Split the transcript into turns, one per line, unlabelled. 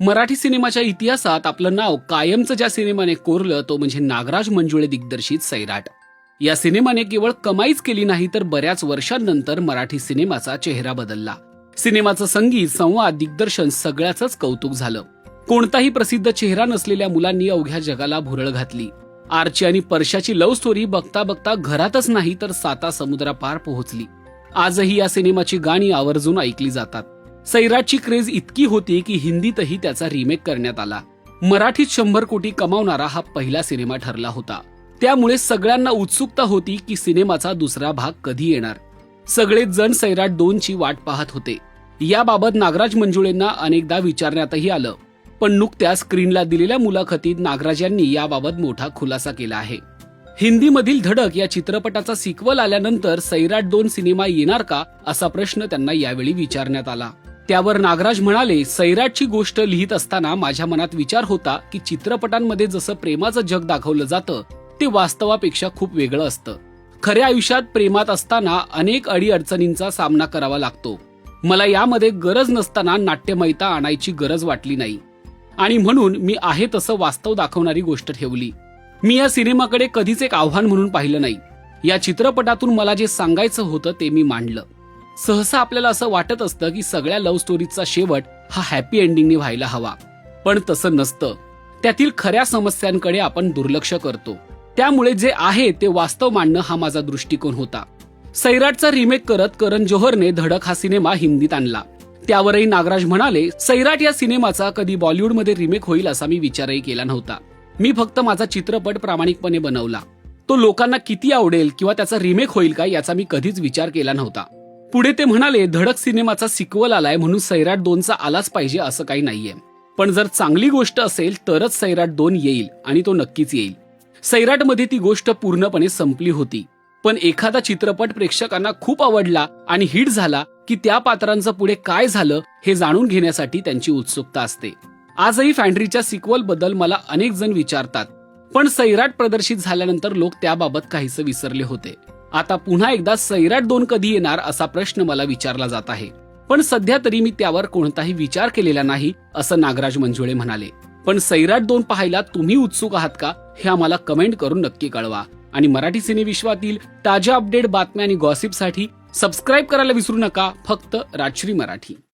मराठी सिनेमाच्या इतिहासात आपलं नाव कायमचं ज्या सिनेमाने कोरलं तो म्हणजे नागराज मंजुळे दिग्दर्शित सैराट. या सिनेमाने केवळ कमाईच केली नाही तर बऱ्याच वर्षांनंतर मराठी सिनेमाचा चेहरा बदलला. सिनेमाचं संगीत, संवाद, दिग्दर्शन सगळ्याचंच कौतुक झालं. कोणताही प्रसिद्ध चेहरा नसलेल्या मुलांनी अवघ्या जगाला भुरळ घातली. आर्ची आणि परशाची लव्ह स्टोरी बघता बघता घरातच नाही तर 7 समुद्रापार पोहोचली. आजही या सिनेमाची गाणी आवर्जून ऐकली जातात. सैराटची क्रेज इतकी होती की हिंदीतही त्याचा रिमेक करण्यात आला. मराठीत 100 कोटी कमावणारा हा पहिला सिनेमा ठरला होता. त्यामुळे सगळ्यांना उत्सुकता होती की सिनेमाचा दुसरा भाग कधी येणार. सगळेच जण सैराट 2 ची वाट पाहत होते. याबाबत नागराज मंजुळेंना अनेकदा विचारण्यातही आलं, पण नुकत्याच स्क्रीनला दिलेल्या मुलाखतीत नागराज यांनी याबाबत मोठा खुलासा केला आहे. हिंदीमधील धडक या चित्रपटाचा सिक्वल आल्यानंतर सैराट 2 सिनेमा येणार का असा प्रश्न त्यांना यावेळी विचारण्यात आला. त्यावर नागराज म्हणाले, सैराटची गोष्ट लिहित असताना माझ्या मनात विचार होता की चित्रपटांमध्ये जसं प्रेमाचं जग दाखवलं जातं ते वास्तवापेक्षा खूप वेगळं असतं. खऱ्या आयुष्यात प्रेमात असताना अनेक अडीअडचणींचा सामना करावा लागतो. मला यामध्ये गरज नसताना नाट्यमयता आणायची गरज वाटली नाही आणि म्हणून मी आहे तसं वास्तव दाखवणारी गोष्ट ठेवली. मी या सिनेमाकडे कधीच एक आव्हान म्हणून पाहिलं नाही. या चित्रपटातून मला जे सांगायचं होतं ते मी मांडलं. सहसा आपल्याला असं वाटत असतं की सगळ्या लव्ह स्टोरीजचा शेवट हा हॅपी एंडिंगने व्हायला हवा, पण तसं नसतं. त्यातील खऱ्या समस्यांकडे आपण दुर्लक्ष करतो. त्यामुळे जे आहे ते वास्तव मांडणं हा माझा दृष्टिकोन होता. सैराटचा रिमेक करत करण जोहरने धडक हा सिनेमा हिंदीत आणला. त्यावरही नागराज म्हणाले, सैराट या सिनेमाचा कधी बॉलिवूडमध्ये रिमेक होईल असा मी विचारही केला नव्हता. मी फक्त माझा चित्रपट प्रामाणिकपणे बनवला. तो लोकांना किती आवडेल किंवा त्याचा रिमेक होईल का याचा मी कधीच विचार केला नव्हता. पुढे ते म्हणाले, धडक सिनेमाचा सिक्वल आलाय म्हणून सैराट 2चा आलाच पाहिजे असं काही नाहीये. पण जर चांगली गोष्ट असेल तरच सैराट 2 येईल आणि तो नक्कीच येईल. सैराटमध्ये ती गोष्ट पूर्णपणे संपली होती. पण एखादा चित्रपट प्रेक्षकांना खूप आवडला आणि हिट झाला की त्या पात्रांचं पुढे काय झालं हे जाणून घेण्यासाठी त्यांची उत्सुकता असते. आजही फॅन्ड्रीच्या सिक्वल बद्दल मला अनेक जण विचारतात, पण सैराट प्रदर्शित झाल्यानंतर लोक त्याबाबत काहीसं विसरले होते. आता पुन्हा एकदा सैराट 2 कधी येणार असा प्रश्न मला विचारला जात आहे. पण सध्या तरी मी त्यावर कोणताही विचार केलेला नाही असं नागराज मंजुळे म्हणाले. पण सैराट 2 पाहायला तुम्ही उत्सुक आहात का हे आम्हाला कमेंट करून नक्की कळवा. आणि मराठी सिनेविश्वातील ताज्या अपडेट, बातम्या आणि गॉसिपसाठी सबस्क्राईब करायला विसरू नका. फक्त राजश्री मराठी.